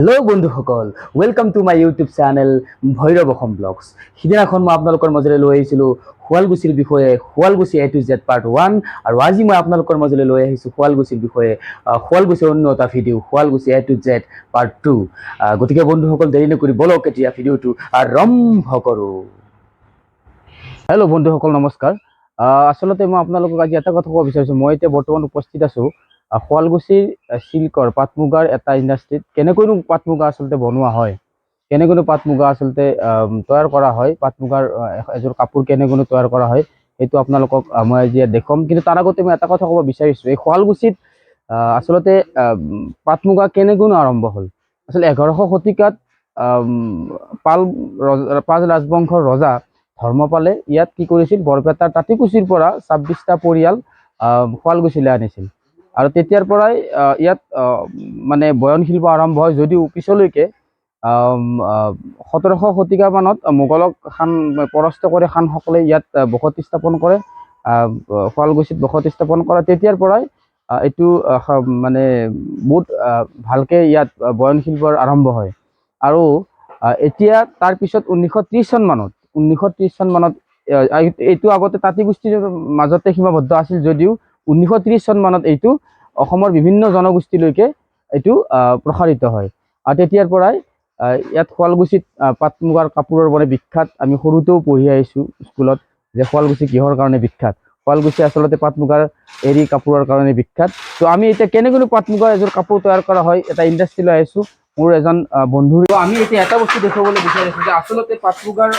Hello' বন্ধুসকল, welcome to my YouTube channel Bhairav Assam vlogs. সিদিনাখন মই আপোনালোকৰ মাজলৈ লৈ আহিছিলোঁ শুৱালকুছিৰ বিষয়ে, Sualkuchi A to Z part 1, আৰু আজি মই আপোনালোকৰ মাজলৈ লৈ আহিছোঁ শুৱালকুছিৰ বিষয়ে, শুৱালকুছিৰ অন্য এটা video' Sualkuchi A to Z part 2। গতিকে বন্ধুসকল, দেৰি নকৰি বলক এতিয়া ভিডিঅ'টো আৰম্ভ কৰোঁ। হেল্ল' বন্ধুসকল, নমস্কাৰ। আচলতে মই আপোনালোকক আজি এটা কথা ক'ব বিচাৰিছোঁ। মই এতিয়া বৰ্তমান উপস্থিত আছোঁ শুৱালকুছিৰ চিল্কৰ পাট মুগাৰ এটা ইণ্ডাষ্ট্ৰীত। কেনেকৈনো পাট মুগা আচলতে বনোৱা হয়, কেনেকৈনো পাট মুগা আচলতে তৈয়াৰ কৰা হয়, পাট মুগাৰ এযোৰ কাপোৰ কেনেকৈনো তৈয়াৰ কৰা হয়, সেইটো আপোনালোকক মই আজি দেখুৱাম। কিন্তু তাৰ আগতে মই এটা কথা ক'ব বিচাৰিছোঁ, এই শুৱালকুছিত আচলতে পাট মুগা কেনেকৈনো আৰম্ভ হ'ল। আচলতে 11শ শতিকাত পাল ৰাজবংশৰ ৰজা ধৰ্মপালে ইয়াত কি কৰিছিল, বৰপেটাৰ তাঁতিকুছিৰ পৰা 26টা পৰিয়াল শুৱালকুছিলৈ আনিছিল। আৰু তেতিয়াৰ পৰাই ইয়াত মানে বয়ন শিল্প আৰম্ভ হয়, যদিও পিছলৈকে 17শ শতিকা মানত মোগলক পৰাস্ত কৰি খানসকলে ইয়াত বসতি স্থাপন কৰে, শুৱালকুছিত বসতি স্থাপন কৰে। তেতিয়াৰ পৰাই এইটো মানে বহুত ভালকৈ ইয়াত বয়ন শিল্পৰ আৰম্ভ হয়। আৰু এতিয়া তাৰপিছত 1930 চন মানত এইটো আগতে তাঁতিগোষ্ঠীৰ মাজতে সীমাবদ্ধ আছিল, যদিও 1930 চন মানত এইটো অসমৰ বিভিন্ন জনগোষ্ঠীলৈকে এইটো প্ৰসাৰিত হয়। আৰু তেতিয়াৰ পৰাই ইয়াত শুৱালকুছিত পাট মুগাৰ কাপোৰৰ বাবে বিখ্যাত। আমি সৰুতেও পঢ়ি আহিছোঁ স্কুলত যে শুৱালকুছি কিহৰ কাৰণে বিখ্যাত। শুৱালকুছি আচলতে পাট মুগাৰ এৰী কাপোৰৰ কাৰণে বিখ্যাত। তো আমি এতিয়া কেনেকৈনো পাট মুগাৰ এযোৰ কাপোৰ তৈয়াৰ কৰা হয়, এটা ইণ্ডাষ্ট্ৰী লৈ আহিছোঁ মোৰ এজন বন্ধুৰ। আমি এতিয়া এটা বস্তু দেখুৱাবলৈ বিচাৰিছোঁ যে আচলতে পাট মুগাৰ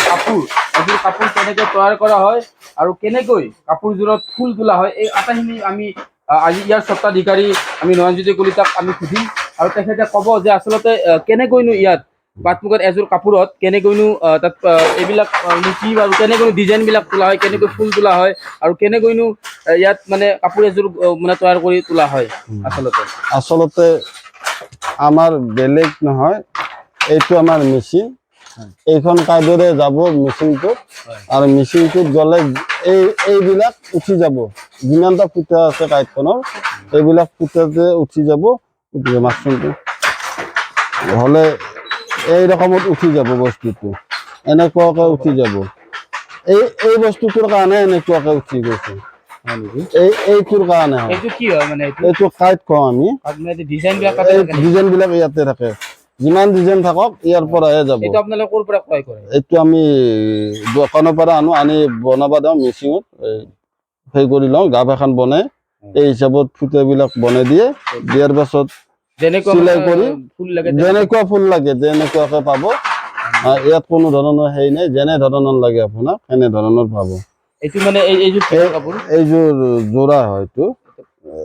এযোৰ কাপোৰ কেনেকৈ তৈয়াৰ কৰা হয় আৰু কেনেকৈ কাপোৰযোৰত ফুল তোলা হয়, এই আটাইখিনি আমি আজি ইয়াৰ স্বত্বাধিকাৰী আমি নয়নজ্যোতি কলিতাক আমি সুধিম, আৰু তেখেতে ক'ব যে আচলতে কেনেকৈনো ইয়াত পাট মুগাৰ এযোৰ কাপোৰত কেনেকৈনো তাত এইবিলাক মোটিভ আৰু কেনেকৈনো ডিজাইনবিলাক তোলা হয়, কেনেকৈ ফুল তোলা হয়, আৰু কেনেকৈনো ইয়াত মানে কাপোৰ এযোৰ মানে তৈয়াৰ কৰি তোলা হয়। আচলতে আমাৰ বেলেগ নহয়, এইটো আমাৰ মেচিন। এইখন কাইদৰে যাব মেচিনটোত, আৰু মেচিনটোত গ'লে এইবিলাক উঠি যাব, যিমানটা ফুটা আছে কাইটখনৰ এইবিলাক ফুটাতে উঠি যাব। মাছৰুমটো হ'লে এই ৰকমত উঠি যাব, বস্তুটো এনেকুৱাকৈ উঠি যাব। এই বস্তুটোৰ কাৰণে এনেকুৱাকৈ উঠি গৈছে, এইটোৰ কাৰণে হয়। এইটো কাইট কওঁ আমি। ডিজাইন বিলাক ইয়াতে থাকে, যিমান ডিজাইন থাকক ইয়াৰ পৰাহে যাব। এইটো আমি দোকানৰ পৰা আনি বনাব দিওঁ মেচিনত, সেই কৰি লওঁ, গাপ এখন বনাই এই হিচাপত ফুটাবিলাক বনাই দিয়াৰ পাছত চিলাই কৰি যেনেকুৱা ফুল লাগে তেনেকুৱাকে পাব। ইয়াত কোনো ধৰণৰ হেৰি নাই, যেনে ধৰণৰ লাগে আপোনাক সেনে ধৰণৰ পাব। এইযোৰ যোৰা হয়,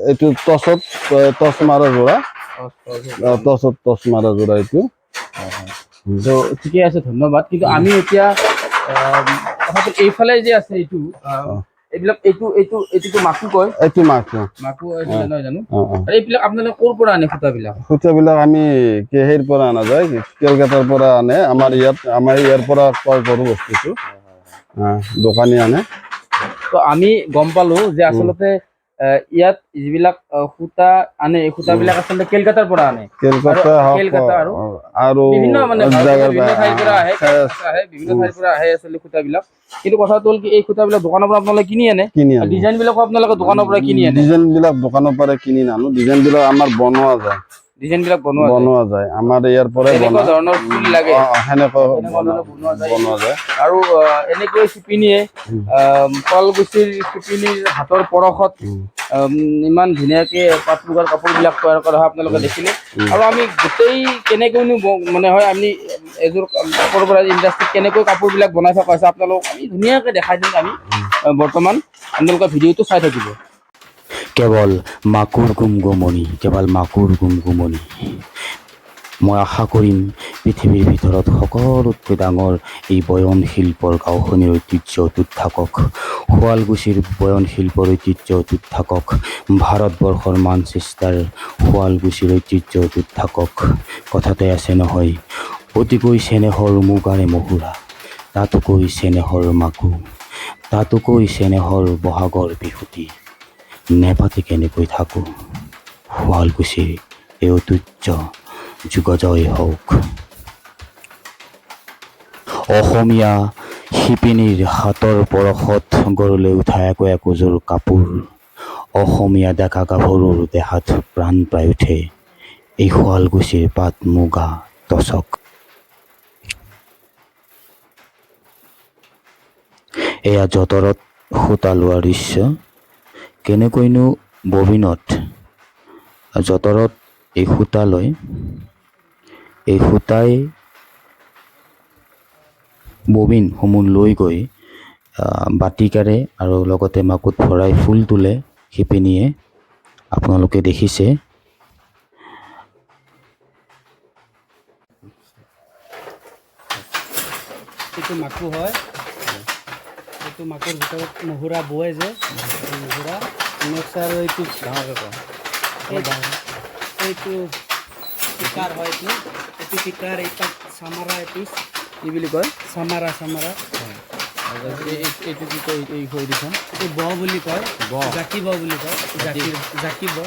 এইটো টচ মাৰা যোৰা, টচ মাৰা যোৰা এইটো। ঠিকে আছে, ধন্যবাদ। কিন্তু আমি এতিয়া এইফালে যে আছে এইটো এইবিলাক এইটো মাকু কয়, এইটো মাকু নহয় জানো? এইবিলাক আপোনালোকে ক'ৰ পৰা আনে সূতাবিলাক? সূতাবিলাক আমি হেৰিৰ পৰা অনা যায়, কেলকাতাৰ পৰা আনে। আমাৰ ইয়াৰ পৰা ক্ৰয় কৰোঁ বস্তুটো, দোকানী আনে। তো আমি গম পালো যে আচলতে ইয়াত যিবিলাক সূতা আনে, এই সূতাবিলাক আচলতে কেলকাতাৰ পৰা আনে। কেলকাতা আৰু বিভিন্ন ঠাইৰ পৰা আহে আচলতে সূতাবিলাক। কিন্তু কথাটো হ'ল কি, এই সূতাবিলাক দোকানৰ পৰা আপোনালোকে কিনি আনে, ডিজাইন বিলাকো আপোনালোকে দোকানৰ পৰা কিনি আনে? ডিজাইন বিলাক দোকানৰ পৰা কিনি নানো, ডিজাইন বিলাক আমাৰ বনোৱা যায়। আমাৰ ইয়াৰ পৰাই এনেকুৱা ধৰণৰ ফুল লাগে, বনোৱা যায়। আৰু এনেকৈ শিপিনীয়ে শুৱালকুছিৰ শিপিনীৰ হাতৰ পৰশত ইমান ধুনীয়াকে পাট মুগাৰ কাপোৰবিলাক তৈয়াৰ কৰা হয়, আপোনালোকে দেখিলে। আৰু আমি গোটেই কেনেকৈনো মানে হয়, আমি এযোৰ কাপোৰৰ পৰা ইণ্ডাষ্ট্ৰীত কেনেকৈ কাপোৰবিলাক বনাই থকা হৈছে আপোনালোকক আমি ধুনীয়াকৈ দেখাই দিম। আমি বৰ্তমান আপোনালোকে ভিডিঅ'টো চাই থাকিব। কেৱল মাকুৰ গুমগুমনি, মই আশা কৰিম পৃথিৱীৰ ভিতৰত সকলোতকৈ ডাঙৰ এই বয়ন শিল্পৰ গাঁওখনিৰ ঐতিহ্য অটুট থাকক, শুৱালকুছিৰ বয়ন শিল্পৰ ঐতিহ্য অটুট থাকক, ভাৰতবৰ্ষৰ মানচেষ্টাৰ শুৱালকুছিৰ ঐতিহ্য অটুট থাকক। কথাতে আছে নহয়, অতিকৈ চেনেহৰ মুগাৰে মহুৰা, তাতোকৈ চেনেহৰ মাকু, তাতোকৈ চেনেহৰ বহাগৰ বিহুতি, নেপাতে কেনেকৈ থাকোঁ। শুৱালকুছিৰ এই ঐতিহ্য যুগজয় হওক। অসমীয়া শিপিনীৰ হাতৰ পৰশত গঢ়লৈ উঠা একোযোৰ কাপোৰ, অসমীয়া ডেকা গাভৰুৰ দেহাত প্ৰাণ পাই উঠে এই শুৱালকুছিৰ পাট মুগা টচক। এয়া যঁতৰত সূতা লোৱাৰ দৃশ্য। কেনেকৈনো ববিনত যঁতৰত এই সূতা লয়, এই সূতাই ববিনসমূহ লৈ গৈ বাতিকাৰে আৰু লগতে মাকুত ভৰাই ফুল তোলে শিপিনীয়ে। আপোনালোকে দেখিছে। এইটো মাকু হয়, এইটো মাকুৰ ভিতৰত মুহুৰা বয় যে, মুহুৰা নেক্সট আৰু এইটো ডাঙৰকৈ কয়, এইটো পিকাৰ হয়, এইটো পিকাৰ, এইটো চামাৰা, এইটো কি বুলি কয়? চামাৰা এইটো কি কয়? এই হৈ দিছে এইটো ব বুলি কয়, জাকি ব বুলি কয়, জাকি ব।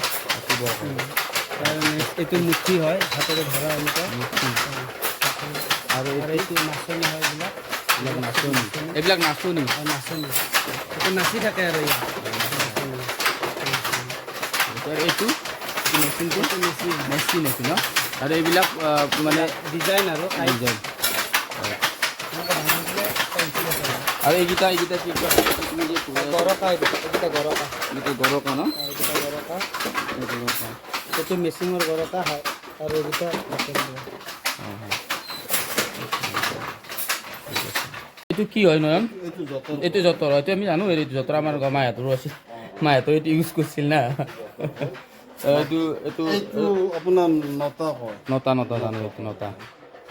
এইটো মুঠি হয়, হাতেৰে ধৰা এনেকুৱা। আৰু এইটো নাচনি হয়, এইবিলাক নাচনি। নাচনি এইটো নাচি থাকে আৰু ইয়াত। এইটো মেচিনটো মেচিন আছে ন? আৰু এইবিলাক মানে ডিজাইন আৰু ডিজাইন। আৰু এইকেইটা কি কয়? গৰকা, এইকেইটা গৰকা, এইটো গৰকা ন? এইকেইটা গৰকা, এইটো মেচিনৰ গৰকা হয়, আৰু এইকেইটা এইটো কি হয় নয়ন? এইটো যঁতৰ। এইটো যঁতৰ। এইটো আমি জানো, এইটো যঁতৰ আমাৰ মাহঁতৰো আছিল, মাহঁতে এইটো ইউজ কৰিছিল না। এইটো এইটো আপোনাৰ নতা হয়। নটা জানো, এইটো নটা।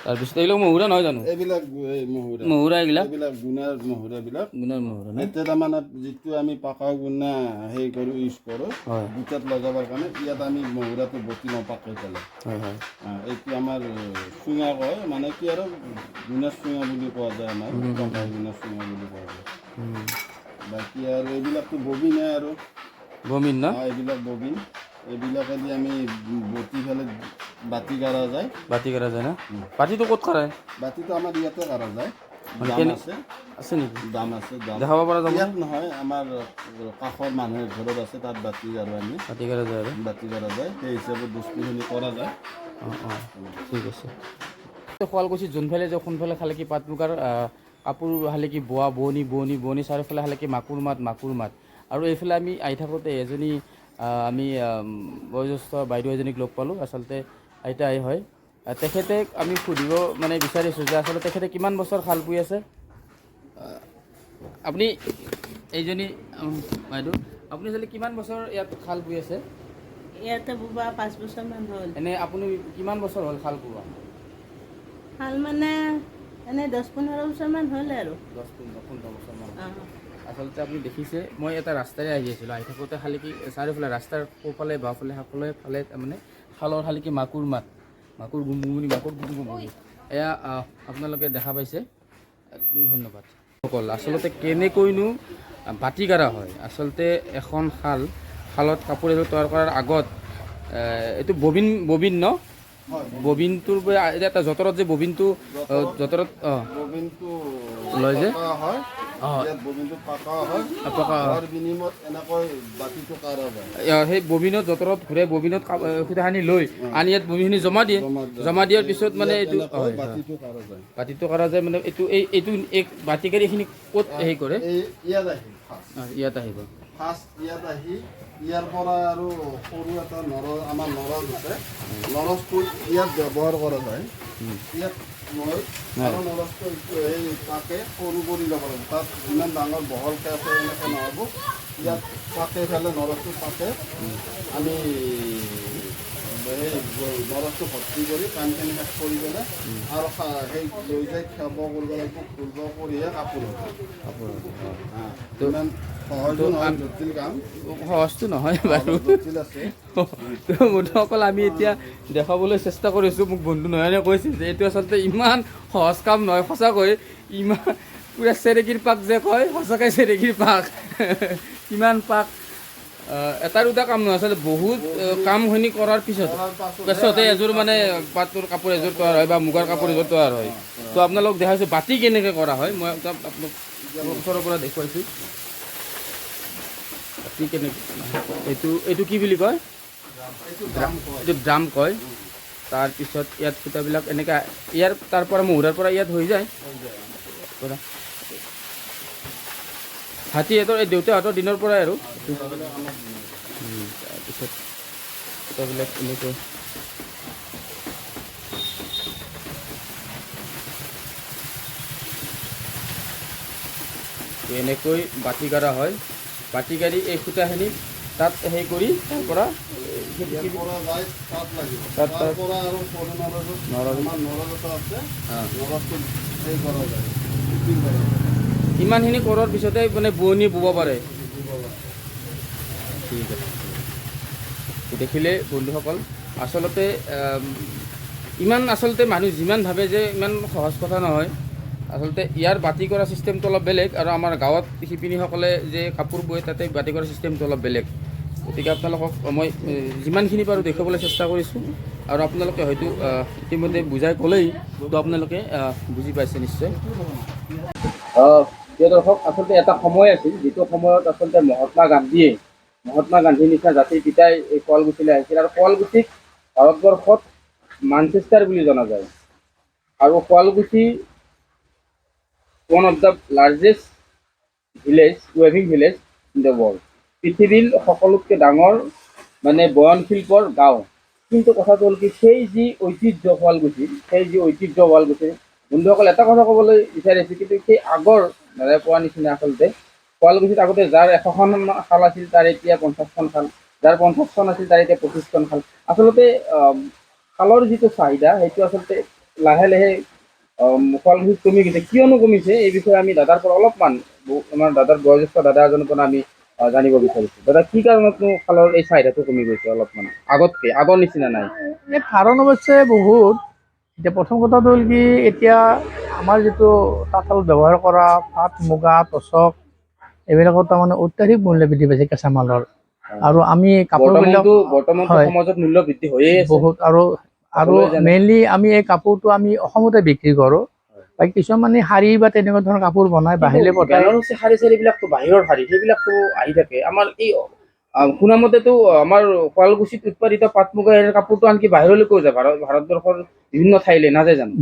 তাৰপিছত এইবিলাক মহুৰা নহয় জানো? এইবিলাক মুহুৰা, মহুৰা এইবিলাক এইবিলাক গুণাৰ মুহুৰাবিলাক। গুণৰ মহুৰা নে? এতিয়া তাৰমানে যিটো আমি পাকা গুণা হেৰি কৰোঁ, ইউজ কৰোঁ হয় দুটাত লগাবৰ কাৰণে, ইয়াত আমি মুহুৰাটো বটি নপাকৈ পেলাই। হয়। এইটো আমাৰ চুঙা কয়, মানে কি আৰু গুণাৰ চুঙা বুলি কোৱা যায়, আমাৰ পাকা গুণাৰ চুঙা বুলি কোৱা যায়। বাকী আৰু এইবিলাকতো ববিনে আৰু বমিন ন? এইবিলাক ববিন, এইবিলাকেদি আমি বটি পেলাই বাতি কাঢ়া যায়। বাতি কৰা যায় না? বাতিটো ক'ত কৰে? বাতিটো আমাৰ ইয়াতে কাঢ়া যায়। মানে দাম আছে, আছে নেকি? দাম আছে, দাম দেখাব পৰা যাব? ইয়াত নহয়, আমাৰ কাষৰ মানুহৰ ঘৰত আছে, তাত বাতি কাঢ়ো আমি, বাতি কৰা যায় আৰু বাতি কাঢ়া যায়, সেই হিচাপত বস্তুখিনি কৰা যায়। ঠিক আছে। শুৱালকুছিত যোনফালে যে সোনফালে খালে কি পাট মুগাৰ কাপোৰ খালে কি বোৱনি চাৰিওফালে খালে কি মাকুৰ মাত। আৰু এইফালে আমি আহি থাকোঁতে এজনী আমি বয়োজ্যেষ্ঠ বাইদেউ এজনীক লগ পালোঁ, আচলতে আইতাই হয়। তেখেতে আমি সুধিব মানে বিচাৰিছোঁ যে আচলতে তেখেতে কিমান বছৰ খাল বৈ আছে? আপুনি এইজনী বাইদেউ, আপুনি আচলতে কিমান বছৰ ইয়াত খাল বৈ আছে? ইয়াতে বুবা 5 বছৰমান হ'ল। এনে আপুনি কিমান বছৰ হ'ল খাল বোৱা? হাল মানে এনে 10-15 বছৰমান হ'ল আৰু। 10-15 বছৰমান। অঁ। আচলতে আপুনি দেখিছে, মই এটা ৰাস্তাৰে আহি আছিলোঁ, আহি থাকোঁতে খালি কি চাৰিওফালে ৰাস্তাৰ সোঁফালে বাওঁফালে সকলোৱে ফালে তাৰমানে খালৰ খালি কি মাকুৰ গুমগুমনি এয়া আপোনালোকে দেখা পাইছে। ধন্যবাদ। সকল আচলতে কেনেকৈনো বাতি কাঢ়া হয়, আচলতে এখন শালত কাপোৰ এযোৰ তৈয়াৰ কৰাৰ আগত এইটো ববিন ন? ববিনটোৰ এটা যঁতৰত যে ববিনটো যঁতৰত ববিনটো লয় যে পকা হয়, অঁ ইয়াত ববিনটো পকা হয়, পকা হোৱাৰ বিনিময়ত এনেকৈ বাতিটো কাঢ়া যায়। সেই ববিনত যঁতৰত ঘূৰাই ববিনত সূতাখিনি লৈ আনি ইয়াত ববিনখিনি জমা দিয়াৰ পিছত মানে এইটো এনেকৈ বাতিটো কাঢ়া যায়। বাতিটো কৰা যায় মানে এইটো এই বাতিকাৰী এইখিনি ক'ত হেৰি কৰে? ইয়াত আহি ইয়াত আহিব ইয়াত আহি ইয়াৰ পৰা আৰু সৰু এটা আমাৰ নৰজ আছে, নৰজটো ইয়াত ব্যৱহাৰ কৰা যায়। ইয়াত মই আৰু নৰজটো এই তাকে সৰু কৰি ল'ব লাগিব, তাত যিমান ডাঙৰ বহলকৈ আছে এনেকৈ নহ'ব, ইয়াত পাকে ফেলে নৰজটো পাকে আমি সেই নৰজটো ভৰ্তি কৰি কামখিনি শেষ কৰি পেলাই আৰু সেই লৈ যাই খেব কৰিব লাগিব, ফুলব কৰিহে কাপোৰ ইমান সহজো নহয়, জটিল কাম। সহজটো নহয় বাৰু। জটিল আছে। বন্ধুসকল আমি এতিয়া দেখাবলৈ চেষ্টা কৰিছোঁ, মোক বন্ধু নয়নে কৈছে যে এইটো আচলতে ইমান সহজ কাম নহয়, সঁচাকৈ ইমান পুৰা চেৰেকীৰ পাক যে কয়, সঁচাকৈ চেৰেকীৰ পাক। কিমান পাক এটা দুটা কাম নহয়, আচলতে বহুত কামখিনি কৰাৰ পিছতে এযোৰ মানে পাটৰ কাপোৰ এযোৰ তৈয়াৰ হয় বা মুগাৰ কাপোৰ এযোৰ তৈয়াৰ হয়। তো আপোনালোক দেখাইছোঁ বাতি কেনেকৈ কৰা হয়, মই আপোনালোক ওচৰৰ পৰা দেখুৱাইছোঁ বাতি কেনেকৈ। এইটো কি বুলি কয়, এইটো ড্ৰাম কয়। তাৰপিছত ইয়াত সূতাবিলাক এনেকৈ ইয়াৰ তাৰ পৰা মুহুৰাৰ পৰা ইয়াত হৈ যায়। হাতীহঁতৰ এই দেউতাহঁতৰ দিনৰ পৰাই আৰু তাৰপিছত সূতাবিলাক এনেকৈ এনেকৈ বাতি কৰা হয়। বাতি কাঢ়ি এই সূতাখিনি তাত হেৰি কৰি তাৰ পৰা ইমানখিনি কৰাৰ পিছতে মানে বোৱনী বব পাৰে। ঠিক আছে, দেখিলে বন্ধুসকল, আচলতে ইমান আচলতে মানুহ যিমান ভাবে যে ইমান সহজ কথা নহয়। আচলতে ইয়াৰ বাতি কৰা ছিষ্টেমটো অলপ বেলেগ, আৰু আমাৰ গাঁৱত শিপিনীসকলে যে কাপোৰ বয় তাতে বাতি কৰা ছিষ্টেমটো অলপ বেলেগ। গতিকে আপোনালোকক মই যিমানখিনি পাৰোঁ দেখুৱাবলৈ চেষ্টা কৰিছোঁ, আৰু আপোনালোকে হয়তো ইতিমধ্যে বুজাই ক'লেই, তো আপোনালোকে বুজি পাইছে নিশ্চয়। প্ৰিয় দৰ্শক, আচলতে এটা সময় আছিল যিটো সময়ত আচলতে মহাত্মা গান্ধীৰ নিচিনা জাতিৰ পিতাই এই শুৱালকুছিলৈ আহিছিল, আৰু শুৱালকুছিক ভাৰতবৰ্ষত মানচেষ্টাৰ বুলি জনা যায়। আৰু Sualkuchi one of the largest ৱেভিং ভিলেজ ইন দ্য ৱৰ্ল্ড। পৃথিৱীৰ সকলোতকৈ ডাঙৰ মানে বয়নশিল্পৰ গাঁও। কিন্তু কথাটো হ'ল কি, সেই যি ঐতিহ্য শুৱালকুছিৰ বন্ধুসকল, এটা কথা ক'বলৈ বিচাৰিছোঁ, কিন্তু সেই আগৰ পোৱা নিচিনা আচলতে শুৱালকুছিত আগতে যাৰ 100খন শাল আছিল তাৰ এতিয়া 50খন শাল, যাৰ 50খন আছিল তাৰ এতিয়া 25খন শাল। আচলতে শালৰ যিটো চাহিদা সেইটো আচলতে লাহে লাহে শুৱালকুছিত কমি গৈছে। কিয়নো কমিছে এই বিষয়ে আমি দাদাৰ পৰা অলপমান, আমাৰ দাদাৰ বয়োজ্যেষ্ঠ দাদা এজনৰ পৰা আমি জানিব বিচাৰিছোঁ। দাদা, কি কাৰণতনো শালৰ এই চাহিদাটো কমি গৈছে অলপমান আগৰ নিচিনা নাই? এই কাৰণ অৱশ্যে বহুত। এতিয়া প্ৰথম কথাটো হ'ল কি, এতিয়া আমাৰ যিটো তাঁতশালত ব্যৱহাৰ কৰা পাট, মুগা, টচক এইবিলাকত তাৰমানে অত্যাধিক মূল্য বৃদ্ধি পাইছে কেঁচা মালৰ। আৰু আমি কাপোৰবিলাক বৰ্তমানতো সমাজত মূল্য বৃদ্ধি হৈয়ে আছে বহুত, আৰু মেইনলি আমি এই কাপোৰটো আমি অসমতে বিক্ৰী কৰোঁ। বাকী কিছুমানে শাৰী বা তেনেকুৱা ধৰণৰ কাপোৰ বনাই বাহিৰলৈ পঠায়। বেনাৰসী শাৰী চাৰীবিলাকতো বাহিৰৰ শাৰী, সেইবিলাকতো আহি থাকে। আমাৰ এই শুনামতেতো আমাৰ শুৱালকুছিত উৎপাদিত পাট মুগা এৰ কাপোৰটো আনকি বাহিৰলৈকেও যায়, ভাৰতবৰ্ষৰ বিভিন্ন ঠাইলৈ নাযায় জানো?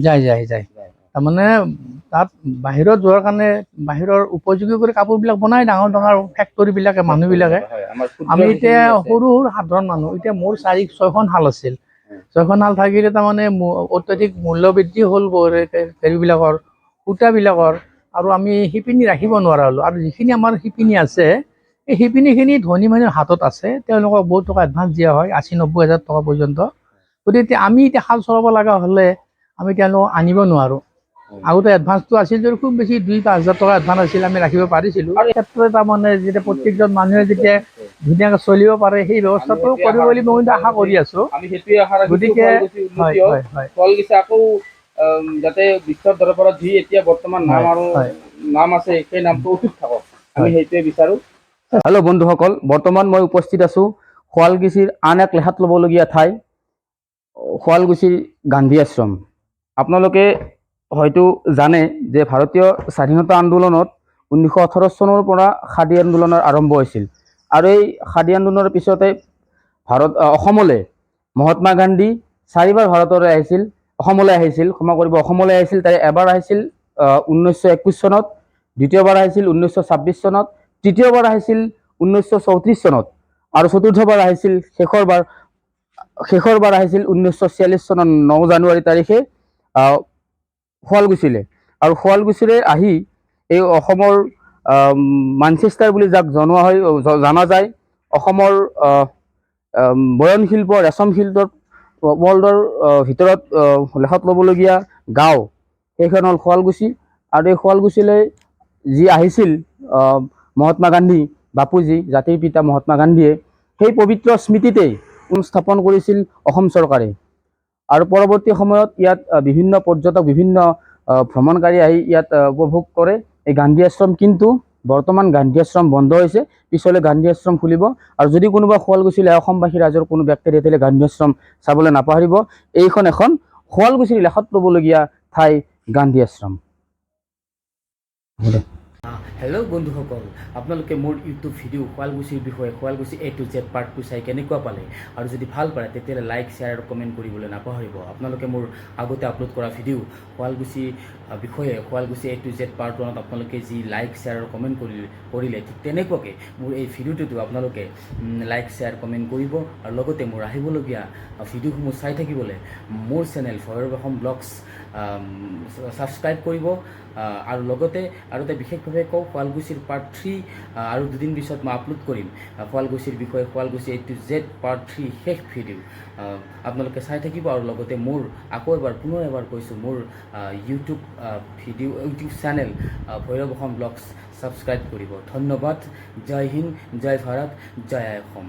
যায়। তাৰমানে তাত বাহিৰত যোৱাৰ কাৰণে বাহিৰৰ উপযোগী কৰি কাপোৰবিলাক বনাই ডাঙৰ ডাঙৰ ফেক্টৰীবিলাকে, মানুহবিলাকে। আমি এতিয়া সৰু সাধাৰণ মানুহ, এতিয়া মোৰ 4-6খন শাল আছিল। 6খন শাল থাকিলে তাৰমানে অত্যাধিক মূল্য বৃদ্ধি হ'ল হেৰিবিলাকৰ, সূতাবিলাকৰ, আৰু আমি শিপিনী ৰাখিব নোৱাৰা হ'লোঁ। আৰু যিখিনি আমাৰ শিপিনী আছে, এই শিপিনীখিনি ধনী মানুহৰ হাতত আছে, তেওঁলোকক বহুত টকা এডভান্স দিয়া হয়, 80-90 হাজাৰ টকা পৰ্যন্ত। গতিকে আমি এতিয়া শাল চলাব লগা হ'লে আমি তেওঁলোকক আনিব নোৱাৰোঁ। আগতে এডভান্সটো আছিল যদি খুব বেছি 2-5 হাজাৰ টকা এডভান্স আছিল, আমি ৰাখিব পাৰিছিলোঁ। আৰু ক্ষেত্ৰত তাৰমানে যেতিয়া প্ৰত্যেকজন মানুহে যেতিয়া ধুনীয়াকৈ চলিব পাৰে, সেই ব্যৱস্থাটো কৰিব বুলি মই কিন্তু আশা কৰি আছোঁ। গতিকে শুৱালকুছি আকৌ যাতে বিশ্বৰ দৰবাৰত যি এতিয়া বৰ্তমান নাম আছে, সেই নামটো অটুট থাকক, আমি সেইটোৱে বিচাৰোঁ। হেল্ল' বন্ধুসকল, বৰ্তমান মই উপস্থিত আছোঁ শুৱালকুছিৰ আন এক লেখাত ল'বলগীয়া ঠাই, শুৱালকুছিৰ গান্ধী আশ্ৰম। আপোনালোকে হয়তো জানে যে ভাৰতীয় স্বাধীনতা আন্দোলনত 1918 চনৰ পৰা খাদী আন্দোলনৰ আৰম্ভ হৈছিল, আৰু এই খাদী আন্দোলনৰ পিছতে অসমলৈ মহাত্মা গান্ধী 4বাৰ অসমলৈ আহিছিল। তাৰে এবাৰ আহিছিল 1921 চনত, দ্বিতীয়বাৰ আহিছিল 1926 চনত, তৃতীয়বাৰ আহিছিল 1934 চনত, আৰু চতুৰ্থবাৰ আহিছিল শেষৰবাৰ আহিছিল 1946 চনৰ 9 জানুৱাৰী তাৰিখে শুৱালকুছিলৈ। আৰু শুৱালকুছিলৈ আহি এই অসমৰ মানচেষ্টাৰ বুলি যাক জনা যায়, অসমৰ বয়নশিল্প, ৰেচম শিল্পৰ ৱৰ্ল্ডৰ ভিতৰত লেখত ল'বলগীয়া গাঁও, সেইখন হ'ল শুৱালকুছি। আৰু এই শুৱালকুছিলৈ যি আহিছিল মহাত্মা গান্ধী, বাপুজী, জাতিৰ পিতা মহাত্মা গান্ধীয়ে, সেই পবিত্ৰ স্মৃতিতেই স্থাপন কৰিছিল অসম চৰকাৰে। আৰু পৰৱৰ্তী সময়ত ইয়াত বিভিন্ন পৰ্যটক, বিভিন্ন ভ্ৰমণকাৰী আহি ইয়াত উপভোগ কৰে এই গান্ধী আশ্ৰম। কিন্তু বৰ্তমান গান্ধী আশ্ৰম বন্ধ হৈছে, পিছলৈ গান্ধী আশ্ৰম খুলিব। আৰু যদি কোনোবা শুৱালকুছিলৈ অসমবাসী ৰাইজৰ কোনো ব্যক্তি তেতিয়াহ'লে গান্ধী আশ্ৰম চাবলৈ নাপাহৰিব। এইখন এখন শুৱালকুছিৰ লেখত ল'বলগীয়া ঠাই গান্ধী আশ্ৰম। হেল্ল' বন্ধুসকল, আপোনালোকে মোৰ ইউটিউব ভিডিঅ' শুৱালকুছিৰ বিষয়ে Sualkuchi A to Z part 2 চাই কেনেকুৱা পালে, আৰু যদি ভাল পায় তেতিয়াহ'লে লাইক শ্বেয়াৰ আৰু কমেণ্ট কৰিবলৈ নাপাহৰিব। আপোনালোকে মোৰ আগতে আপলোড কৰা ভিডিঅ' শুৱালকুছি বিষয়ে Sualkuchi A to Z part 1ত আপোনালোকে যি লাইক শ্বেয়াৰ আৰু কমেণ্ট কৰিলে, ঠিক তেনেকুৱাকৈ মোৰ এই ভিডিঅ'টোতো আপোনালোকে লাইক শ্বেয়াৰ কমেণ্ট কৰিব। আৰু লগতে মোৰ আহিবলগীয়া ভিডিঅ'সমূহ চাই থাকিবলৈ মোৰ channel Bhairav Assam vlogs subscribe কৰিব। আৰু লগতে আৰু এটা বিশেষভাৱে কওঁ, শুৱালকুছিৰ পাৰ্ট 3 আৰু দুদিন পিছত মই আপলোড কৰিম শুৱালকুছিৰ বিষয়ে Sualkuchi A to Z part 3 শেষ ভিডিঅ'। আপোনালোকে চাই থাকিব। আৰু লগতে মোৰ আকৌ পুনৰ এবাৰ কৈছোঁ, মোৰ YouTube channel Bhairav Assam vlogs subscribe কৰিব। ধন্যবাদ। জয় হিন্দ, জয় ভাৰত, জয় অসম।